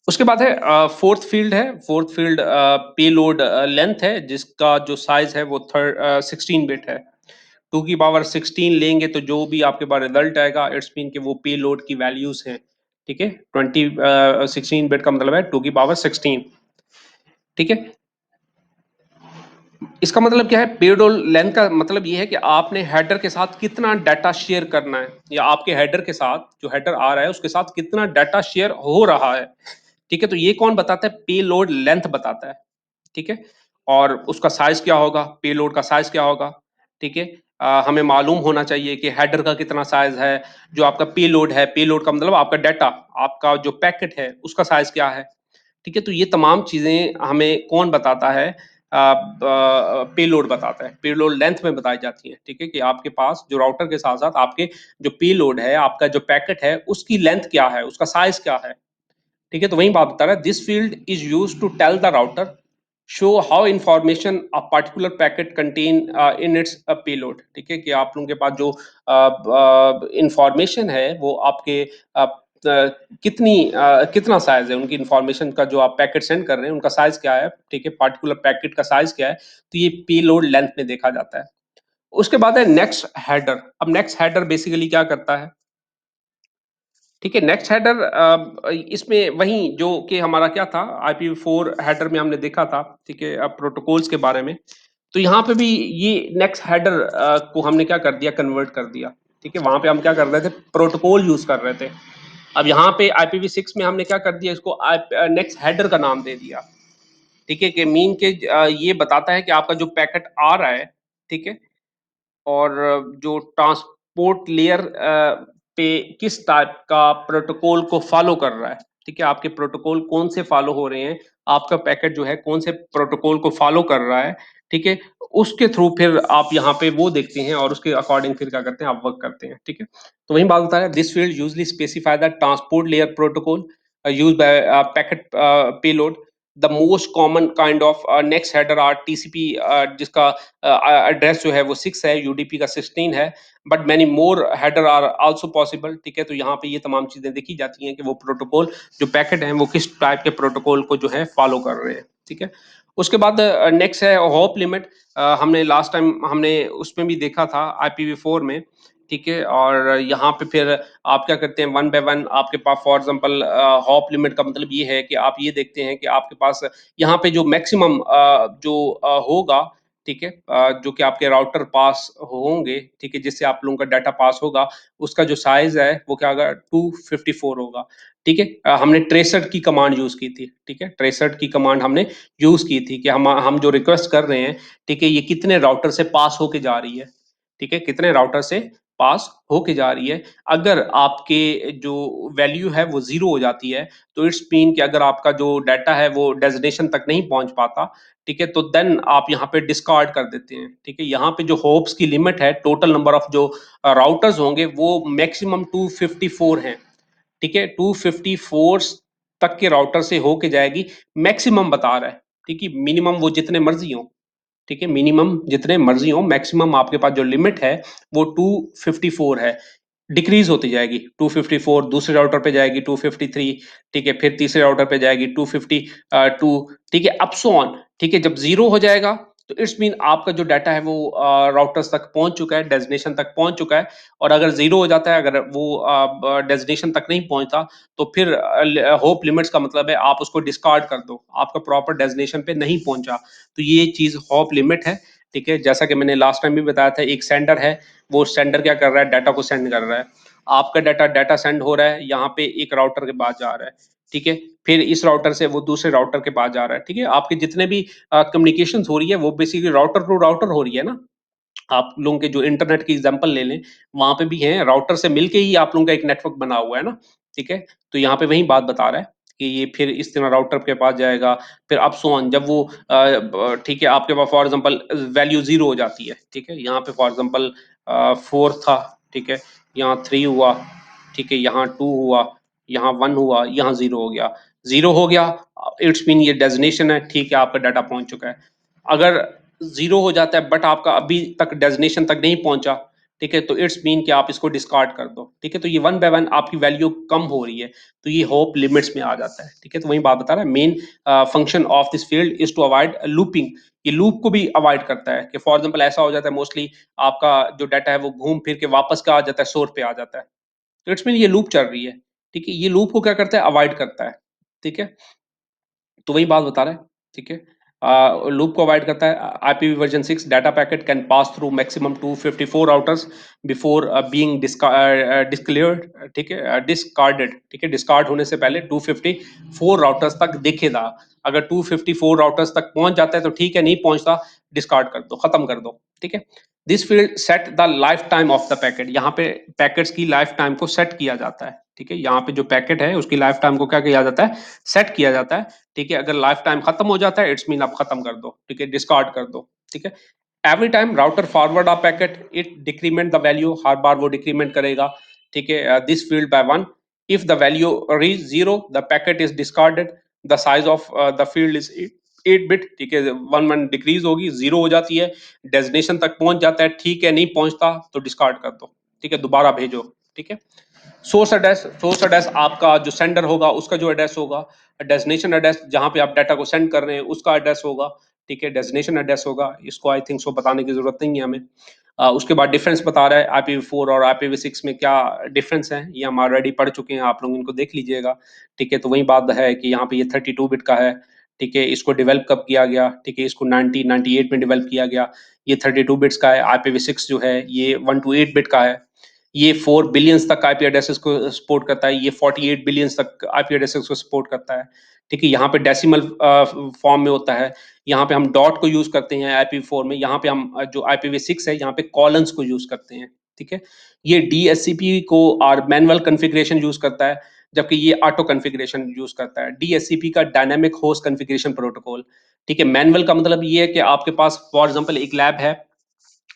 उसके बाद है फोर्थ फील्ड है, फोर्थ फील्ड पेलोड लेंथ है, जिसका जो साइज है वो 16 बिट है। 2 की पावर 16 लेंगे तो जो भी आपके पास रिजल्ट आएगा, इट्स मीन कि वो पेलोड की वैल्यूज हैं, ठीक है। 16 बिट का मतलब है 2 की पावर 16, ठीक है। इसका मतलब क्या है, पेलोड लेंथ का मतलब ये है कि आपने हेडर के साथ कितना डाटा शेयर करना है, या आपके हेडर के साथ जो हेडर आ रहा है उसके साथ कितना डाटा शेयर हो रहा है, ठीक है। तो ये कौन बताता है, पेलोड लेंथ बताता है, ठीक है। और उसका साइज क्या होगा, पेलोड का साइज क्या होगा, ठीक है। हमें मालूम होना चाहिए कि हेडर का कितना साइज है, जो आपका पेलोड है, पेलोड का मतलब आपका डाटा, आपका जो पैकेट है उसका साइज क्या है, ठीक है। तो ये तमाम चीजें हमें कौन बताता है, पेलोड बताता है, पेलोड लेंथ में बताई जाती है, ठीक है, कि आपके पास जो राउटर के साथ साथ आपके जो पेलोड है, आपका जो पैकेट है उसकी लेंथ क्या है, उसका साइज क्या है, ठीक है। तो वही बात बता रहा है, this field is use to tell the router show how information a particular packet contain in its payload, ठीक है, कि आप लोगों के पास जो इंफॉर्मेशन है वो आपके कितना साइज है, उनकी इंफॉर्मेशन का जो आप पैकेट सेंड कर रहे हैं उनका साइज क्या है, ठीक है, पार्टिकुलर पैकेट का साइज क्या है, तो ये पेलोड लेंथ में देखा जाता है। उसके बाद है नेक्स्ट हेडर। अब नेक्स्ट हेडर बेसिकली क्या करता है, ठीक है, नेक्स्ट हेडर इसमें वही जो कि हमारा क्या था, IPv4 हेडर में हमने देखा था, ठीक है, अब प्रोटोकॉल्स के बारे में। तो यहाँ पे भी ये नेक्स्ट हेडर को हमने क्या कर दिया, कन्वर्ट कर दिया, ठीक है। वहां पे हम क्या कर रहे थे, प्रोटोकॉल यूज कर रहे थे। अब यहाँ पे IPv6 में हमने क्या कर दिया, इसको नेक्स्ट हेडर का नाम दे दिया, ठीक है, कि मीन के ये बताता है कि आपका जो पैकेट आ रहा है, ठीक है, और जो ट्रांसपोर्ट लेयर पे किस टाइप का प्रोटोकॉल को फॉलो कर रहा है, ठीक है, आपके प्रोटोकॉल कौन से फॉलो हो रहे हैं, आपका पैकेट जो है कौन से प्रोटोकॉल को फॉलो कर रहा है, ठीक है, उसके थ्रू फिर आप यहाँ पे वो देखते हैं और उसके अकॉर्डिंग फिर क्या करते हैं, आप वर्क करते हैं, ठीक है। तो वही बात बता रहा है, this field usually specify the transport layer protocol use by packet payload. The most common kind of next header are TCP, जिसका एड्रेस जो है वो 6 है, UDP का 16 है, but many more header are also possible, ठीक है। तो यहाँ पे ये तमाम चीजें देखी जाती हैं कि वो प्रोटोकॉल जो पैकेट हैं वो किस टाइप के प्रोटोकॉल को जो है फॉलो कर रहे हैं, ठीक है। उसके बाद नेक्स्ट है होप लिमिट। हमने लास्ट टाइम हमने उसमें भी देखा था IPv4 में, ठीक है। और यहाँ पे फिर आप क्या करते हैं, वन बाय वन आपके पास फॉर एग्जांपल हॉप लिमिट का मतलब ये है कि आप ये देखते हैं कि आपके पास यहाँ पे जो मैक्सिमम जो होगा, ठीक है, जो कि आपके राउटर पास होंगे, ठीक है, जिससे आप लोगों का डाटा पास होगा, उसका जो साइज है वो क्या होगा, 254 होगा, ठीक है। हमने ट्रेसट की कमांड यूज की थी, ठीक है, ट्रेसट की कमांड हमने यूज की थी कि हम जो रिक्वेस्ट कर रहे हैं, ठीक है, ये कितने राउटर से पास होके जा रही है, ठीक है, कितने राउटर से पास होके जा रही है। अगर आपके जो वैल्यू है वो जीरो हो जाती है, तो इट्स मीन कि अगर आपका जो डाटा है वो डेस्टिनेशन तक नहीं पहुंच पाता, ठीक है, तो देन आप यहाँ पे डिस्कार्ड कर देते हैं, ठीक है। यहाँ पे जो होप्स की लिमिट है, टोटल नंबर ऑफ जो राउटर्स होंगे वो मैक्सिमम 254 हैं, ठीक है, 254 तक के राउटर से होके जाएगी, मैक्सिमम बता रहा है, ठीक है, मिनिमम वो जितने मर्जी हो, ठीक है, मिनिमम जितने मर्जी हो, मैक्सिमम आपके पास जो लिमिट है वो 254 है। डिक्रीज होती जाएगी, 254 दूसरे राउटर पे जाएगी 253, ठीक है, फिर तीसरे राउटर पे जाएगी 252, ठीक है, अप सो ऑन, ठीक है। जब जीरो हो जाएगा तो इट्स मीन आपका जो डाटा है वो राउटर्स तक पहुंच चुका है, डेस्टिनेशन तक पहुंच चुका है। और अगर जीरो हो जाता है, अगर वो डेस्टिनेशन तक नहीं पहुंचता, तो फिर होप लिमिट्स का मतलब है आप उसको डिस्कार्ड कर दो, आपका प्रॉपर डेस्टिनेशन पे नहीं पहुंचा, तो ये चीज होप लिमिट है, ठीक है। जैसा कि मैंने लास्ट टाइम भी बताया था, एक सेंडर है, वो सेंडर क्या कर रहा है, डाटा को सेंड कर रहा है, आपका डाटा डाटा सेंड हो रहा है, यहाँ पे एक राउटर के पास जा रहा है, ठीक है, फिर इस राउटर से वो दूसरे राउटर के पास जा रहा है, ठीक है। आपके जितने भी कम्युनिकेशन हो रही है वो बेसिकली राउटर टू राउटर हो रही है ना, आप लोगों के जो इंटरनेट की एग्जांपल ले लें, वहाँ पे भी है, राउटर से मिलके ही आप लोगों का एक नेटवर्क बना हुआ है ना, ठीक है? तो यहाँ पे वही बात बता रहा है कि ये फिर इस तरह राउटर के पास जाएगा, फिर अप सो ऑन जब वो ठीक है, आपके पास फॉर एग्जांपल वैल्यू 0 हो जाती है, ठीक है? यहाँ पे फॉर एग्जांपल 4 था, ठीक है? यहाँ 3 हुआ, ठीक है? यहाँ 2 हुआ, यहाँ 1 हुआ, यहाँ 0 हो गया। 0 हो गया इट्स मीन ये डेज़िग्नेशन है, ठीक है, आपका डाटा पहुँच चुका है। अगर 0 हो जाता है बट आपका अभी तक डेज़िग्नेशन तक नहीं पहुँचा, ठीक है? तो इट्स मीन कि आप इसको डिस्कार्ड कर दो, ठीक है? तो ये वन बाय वन आपकी वैल्यू कम हो रही है, तो ये होप लिमिट्स में आ जाता है, ठीक है? तो वही बात बता रहा है main function of this field is to avoid looping. ये लूप को भी अवॉइड करता है कि फॉर एग्ज़ाम्पल ऐसा हो जाता है मोस्टली आपका जो डाटा है वो घूम फिर के वापस क्या आ जाता है, सोर्स पे आ जाता है। तो इट्स मीन ये लूप चल रही है, ठीक है? ये लूप को क्या करता है अवॉइड करता है, ठीक है? तो वही बात बता रहा है, ठीक है? लूप को अवॉइड करता है। IPv version 6 data packet can pass through maximum 254 routers before being declared, ठीक है? डिस्कार्डेड, ठीक है? डिस्कार्ड होने से पहले 254 राउटर्स तक देखेगा। अगर 254 राउटर्स तक पहुंच जाता है तो ठीक है, नहीं पहुंचता डिस्कार्ड कर दो, खत्म कर दो, ठीक है? This field set the life time of the packet. यहाँ पे पैकेट्स की लाइफ टाइम को सेट किया जाता है, ठीक है? यहाँ पे जो पैकेट है उसकी लाइफ टाइम को क्या किया जाता है, सेट किया जाता है, ठीक है? अगर लाइफ टाइम खत्म हो जाता है इट्स मीन आप खत्म कर दो, ठीक है? डिस्कार्ड कर दो, ठीक है? Every time router forward a packet it decrement the value, हर बार वो डिक्रीमेंट करेगा, ठीक है? This field by 1 if the value reach 0 the packet is discarded, the size of the field is 8 bit, ठीक है? 1 डिक्रीज होगी, 0 हो जाती है, डेस्टिनेशन तक पहुंच जाता है, ठीक है, नहीं पहुंचता तो डिस्कार्ड कर दो, ठीक है? दोबारा भेजो, ठीक है? सोर्स एड्रेस आपका जो सेंडर होगा उसका जो एड्रेस होगा, डेस्टिनेशन एड्रेस जहां पे आप डाटा को सेंड कर रहे हैं उसका एड्रेस होगा, ठीक है? डेस्टिनेशन एड्रेस होगा, इसको आई थिंक सो बताने की जरूरत नहीं है हमें। उसके बाद डिफरेंस बता रहा है IPv4 और IPv6 में क्या डिफरेंस है, ये हम ऑलरेडी पढ़ चुके हैं, आप लोग इनको देख लीजिएगा, ठीक है? तो वही बात है कि यहाँ पे ये 32 बिट का है, ठीक है? इसको डेवलप कब किया गया, ठीक है? इसको 1998 में डेवलप किया गया। ये 32 बिट्स का है। IPv6 जो है ये 1 to 8 बिट का है। ये 4 बिलियंस तक आईपी एड्रेसेस को सपोर्ट करता है, ये 48 बिलियंस तक आईपी एड्रेसेस को सपोर्ट करता है, ठीक है? यहाँ पे डेसिमल फॉर्म में होता है, यहाँ पे हम डॉट को यूज करते हैं IPv4 में, यहाँ पे हम जो IPv6 है यहाँ पे कॉलन्स को यूज करते हैं, ठीक है? ये DHCP को और मैनुअल कॉन्फ़िगरेशन यूज करता है, जबकि ये ऑटो कॉन्फ़िगरेशन यूज करता है। DHCP का डायनामिक होस्ट कॉन्फ़िगरेशन प्रोटोकॉल, ठीक है? मैनुअल का मतलब ये है कि आपके पास फॉर एग्जांपल एक लैब है,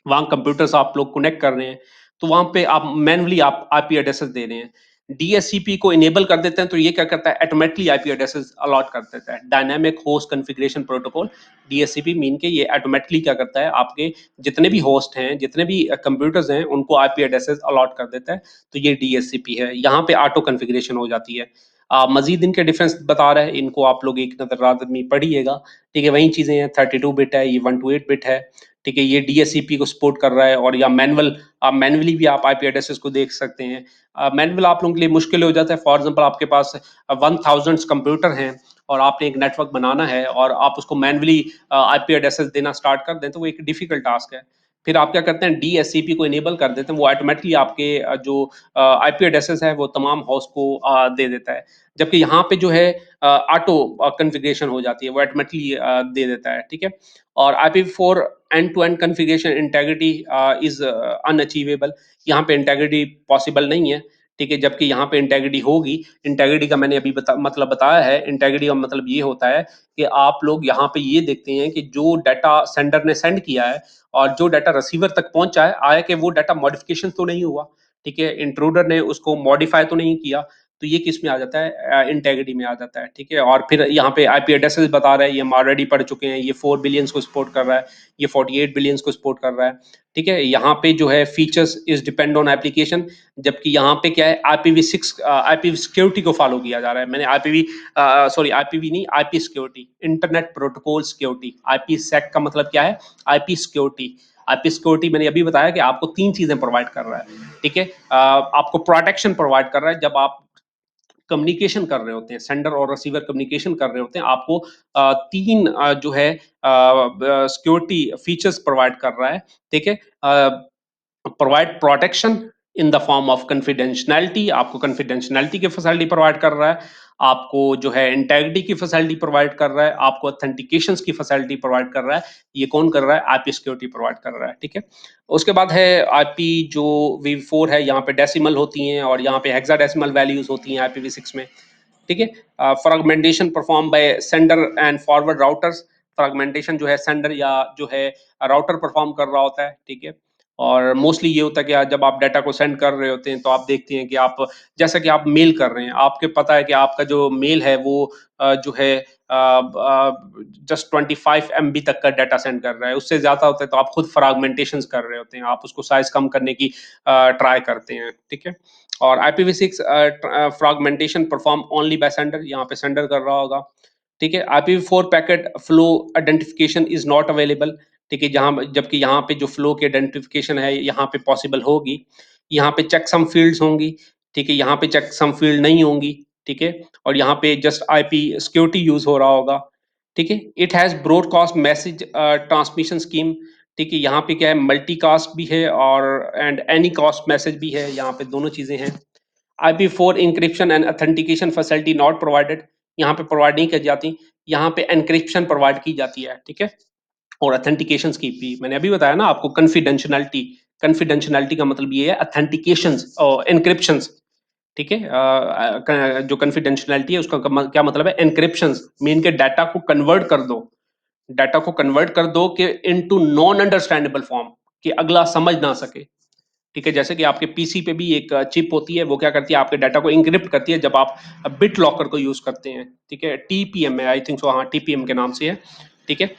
वहाँ कंप्यूटर्स आप लोग कनेक्ट कर रहे हैं, तो वहाँ पे आप मैनुअली आप आईपी एड्रेसेस दे रहे हैं। डीएससीपी को इनेबल कर देते हैं तो ये क्या करता है, ऑटोमेटिकली आईपी एड्रेसेस अलॉट कर देता है। Dynamic host configuration protocol, DSCP mean के ये ऑटोमेटिकली क्या करता है, आपके जितने भी होस्ट हैं, जितने भी कंप्यूटर्स हैं, उनको आईपी एड्रेसेस अलॉट कर देता है, तो ये डीएससीपी है। यहाँ पे ऑटो कॉन्फ़िगरेशन हो जाती है। मजीद इनके डिफरेंस बता रहा है, इनको आप लोग एक नजर आदमी पढ़िएगा, ठीक है? वही चीजें हैं, 32 बिट है, ये 1 to 8 बिट है, ठीक है? ये डीएससीपी को सपोर्ट कर रहा है, और या मैनुअल आप मैनुअली भी आप आईपी एड्रेसेस को देख सकते हैं। मैनुअल आप लोगों के लिए मुश्किल हो जाता है, फॉर एग्जांपल आपके पास 1000 कंप्यूटर हैं और आपने एक नेटवर्क बनाना है और आप उसको मैनुअली आईपी एड्रेसेस देना स्टार्ट कर दें तो वो एक डिफिकल्ट टास्क है। फिर आप क्या करते हैं, डीएससीपी को इनेबल कर देते हैं, वो ऑटोमेटिकली आपके जो आईपी एड्रेसेस है वो तमाम होस्ट को दे देता है। जबकि यहाँ पे जो है ऑटो कॉन्फ़िगरेशन हो जाती है, वो ऑटोमेटिकली दे देता है, ठीक है? और IPv4 end to end configuration integrity is unachievable. यहाँ पे इंटीग्रिटी पॉसिबल नहीं है, ठीक है? जबकि यहाँ पे इंटीग्रिटी होगी। इंटीग्रिटी का मैंने अभी मतलब बताया है। इंटीग्रिटी का मतलब ये होता है कि आप लोग यहाँ पे ये देखते हैं कि जो डाटा सेंडर ने सेंड किया है और जो डाटा रिसीवर तक पहुँचा है, आया कि वो डाटा मॉडिफ़िकेशन तो नहीं हुआ, ठीक है? इंट्रूडर ने उसको मॉडिफ़ाई तो नहीं किया, तो ये किस में आ जाता है, इंटेग्रिटी में आ जाता है, ठीक है? और फिर यहाँ पे आईपी एड्रेसेस बता रहा है, ये हम ऑलरेडी पढ़ चुके हैं, ये 4 बिलियंस को सपोर्ट कर रहा है, ये 48 बिलियंस को सपोर्ट कर रहा है, ठीक है? यहाँ पे जो है features is depend on application, जबकि यहाँ पे क्या है, IPv6 आईपी सिक्योरिटी को फॉलो किया जा रहा है। मैंने आईपीवी नहीं, IP security, internet protocol security. IPsec का मतलब क्या है, आईपी सिक्योरिटी। आईपी सिक्योरिटी मैंने अभी बताया कि आपको 3 चीजें प्रोवाइड कर रहा है, ठीक है? आपको प्रोटेक्शन प्रोवाइड कर रहा है, जब आप कम्युनिकेशन कर रहे होते हैं, सेंडर और रिसीवर कम्युनिकेशन कर रहे होते हैं, आपको 3 जो है सिक्योरिटी फीचर्स प्रोवाइड कर रहा है, ठीक है? Provide protection, in the form of confidentiality, आपको कॉन्फिडेंशियलिटी की फैसिलिटी प्रोवाइड कर रहा है, आपको जो है इंटेग्रिटी की फैसिलिटी प्रोवाइड कर रहा है, आपको ऑथेंटिकेशंस की फैसिलिटी प्रोवाइड कर रहा है। ये कौन कर रहा है? आईपी सिक्योरिटी प्रोवाइड कर रहा है, ठीक है। उसके बाद है आईपी जो वी4 है, यहाँ पे डेसिमल होती हैं और यहाँ पे हेक्साडेसिमल वैल्यूज होती हैं आईपीवी6 में, ठीक है। Fragmentation perform by sender and forward routers, fragmentation जो है सेंडर या जो है राउटर परफॉर्म कर रहा होता है, ठीक है। और मोस्टली ये होता है कि जब आप डाटा को सेंड कर रहे होते हैं तो आप देखते हैं कि आप, जैसा कि आप मेल कर रहे हैं, आपके पता है कि आपका जो मेल है वो जो है जस्ट 25 MB तक का डाटा सेंड कर रहा है, उससे ज़्यादा होता है तो आप खुद फ्रैगमेंटेशन कर रहे होते हैं, आप उसको साइज कम करने की ट्राई करते हैं, ठीक है। और IPv6 fragmentation perform only by sender, यहाँ पे सेंडर कर रहा होगा, ठीक है। IPv4 packet flow identification is not available, ठीक है, जहाँ जबकि यहाँ पे जो फ्लो की आइडेंटिफिकेशन है यहाँ पे पॉसिबल होगी। यहाँ पे चेक सम फील्ड्स होंगी, ठीक है, यहाँ पे चेक सम फील्ड नहीं होंगी, ठीक है। और यहाँ पे जस्ट आईपी सिक्योरिटी यूज हो रहा होगा, ठीक है। It has broadcast message transmission scheme, ठीक है, यहाँ पे क्या है, मल्टीकास्ट भी है और एंड एनी कास्ट मैसेज भी है, यहाँ पे दोनों चीजें हैं। IP4 encryption and authentication facility not provided, यहाँ पे प्रोवाइड नहीं की जाती, यहाँ पे एनक्रिप्शन प्रोवाइड की जाती है, ठीक है। और ऑथेंटिकेशन की भी मैंने अभी बताया ना आपको, कॉन्फिडेंशियलिटी, कॉन्फिडेंशियलिटी का मतलब ये है ऑथेंटिकेशन और एनक्रिप्शन, ठीक है। जो कॉन्फिडेंशियलिटी है उसका क्या मतलब है? एनक्रिप्शन मीन के डाटा को कन्वर्ट कर दो, डाटा को कन्वर्ट कर दो कि इनटू नॉन अंडरस्टैंडेबल फॉर्म, कि अगला समझ ना सके, ठीक है। जैसे कि आपके पीसी पे भी एक चिप होती है, वो क्या करती है, आपके डाटा को इंक्रिप्ट करती है जब आप बिट लॉकर को यूज करते हैं, ठीक है। टीपीएम है, आई थिंक सो, हाँ टीपीएम के नाम से है, ठीक है।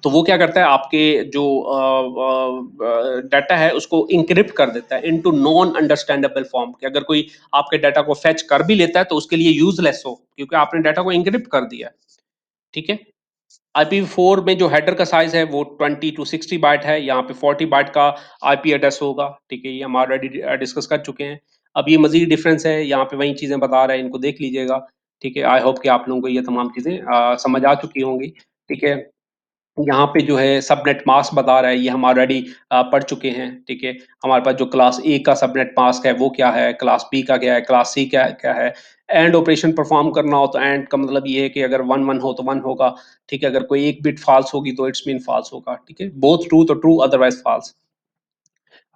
तो वो क्या करता है, आपके जो डाटा है उसको इंक्रिप्ट कर देता है इनटू नॉन अंडरस्टैंडेबल फॉर्म, कि अगर कोई आपके डाटा को फेच कर भी लेता है तो उसके लिए यूजलेस हो, क्योंकि आपने डाटा को इंक्रिप्ट कर दिया, ठीक है। IPv4 में जो हेडर का साइज है वो 20 to 60 बाइट है, यहाँ पे 40 बाइट का आईपी एड्रेस होगा, ठीक है, ये हम ऑलरेडी डिस्कस कर चुके हैं। अब ये मजीद डिफरेंस है, यहाँ पे वही चीजें बता रहे हैं, इनको देख लीजिएगा, ठीक है। आई होप कि आप लोगों को ये तमाम चीजें समझ आ चुकी होंगी, ठीक है। यहाँ पे जो है सबनेट मास्क बता रहा है, ये हम ऑलरेडी पढ़ चुके हैं, ठीक है। हमारे पास जो क्लास ए का सबनेट मास्क है वो क्या है, क्लास बी का क्या है, क्लास सी क्या क्या है। एंड ऑपरेशन परफॉर्म करना हो तो एंड का मतलब ये है कि अगर 1 1 हो तो 1 होगा, ठीक है। अगर कोई एक बिट फॉल्स होगी तो इट्स मीन फॉल्स होगा, ठीक है। बोथ ट्रू तो ट्रू, अदरवाइज फॉल्स।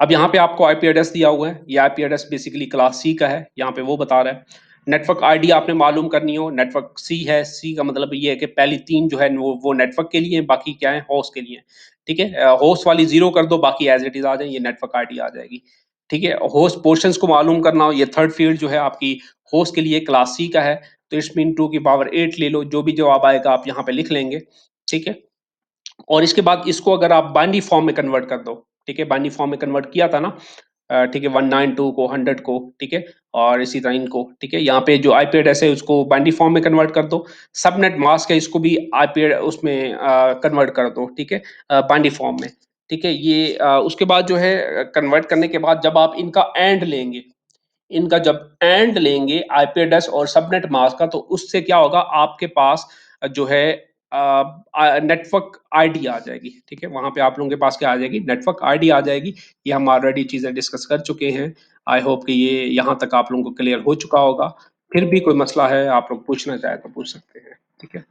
अब यहाँ पे आपको आईपी एड्रेस दिया हुआ है, ये IP address basically class C का है, यहाँ पे वो बता रहा है। नेटवर्क आईडी आपने मालूम करनी हो, नेटवर्क सी है, सी का मतलब ये है कि पहली तीन जो है वो नेटवर्क के लिए, बाकी क्या है, होस्ट के लिए, ठीक है। होस्ट वाली जीरो कर दो, बाकी एज इट इज आ जाए, ये नेटवर्क आईडी आ जाएगी, ठीक है। होस्ट पोर्शंस को मालूम करना हो, ये थर्ड फील्ड जो है आपकी होस्ट के लिए क्लास सी का है, तो इट्स मीन 2 की पावर 8 ले लो, जो भी जवाब आएगा आप यहाँ पे लिख लेंगे, ठीक है। और इसके बाद इसको अगर आप बाइनरी फॉर्म में कन्वर्ट कर दो, ठीक है, बाइनरी फॉर्म में कन्वर्ट किया था ना, ठीक है, 192 को 100 को, ठीक है, और इसी तरह इनको, ठीक है। यहाँ पे जो आईपी एड्रेस है उसको बाइनरी फॉर्म में कन्वर्ट कर दो, सबनेट मास्क है इसको भी आईपी उसमें कन्वर्ट कर दो, ठीक है, बाइनरी फॉर्म में, ठीक है। ये उसके बाद जो है कन्वर्ट करने के बाद जब आप इनका एंड लेंगे, इनका जब एंड लेंगे आईपी एड्रेस और सबनेट मास्क का, तो उससे क्या होगा, आपके पास जो है नेटवर्क आईडी आ जाएगी, ठीक है। वहां पे आप लोगों के पास क्या आ जाएगी, नेटवर्क आईडी आ जाएगी। ये हम ऑलरेडी चीजें डिस्कस कर चुके हैं। आई होप कि ये यहाँ तक आप लोगों को क्लियर हो चुका होगा। फिर भी कोई मसला है, आप लोग पूछना चाहे तो पूछ सकते हैं, ठीक है।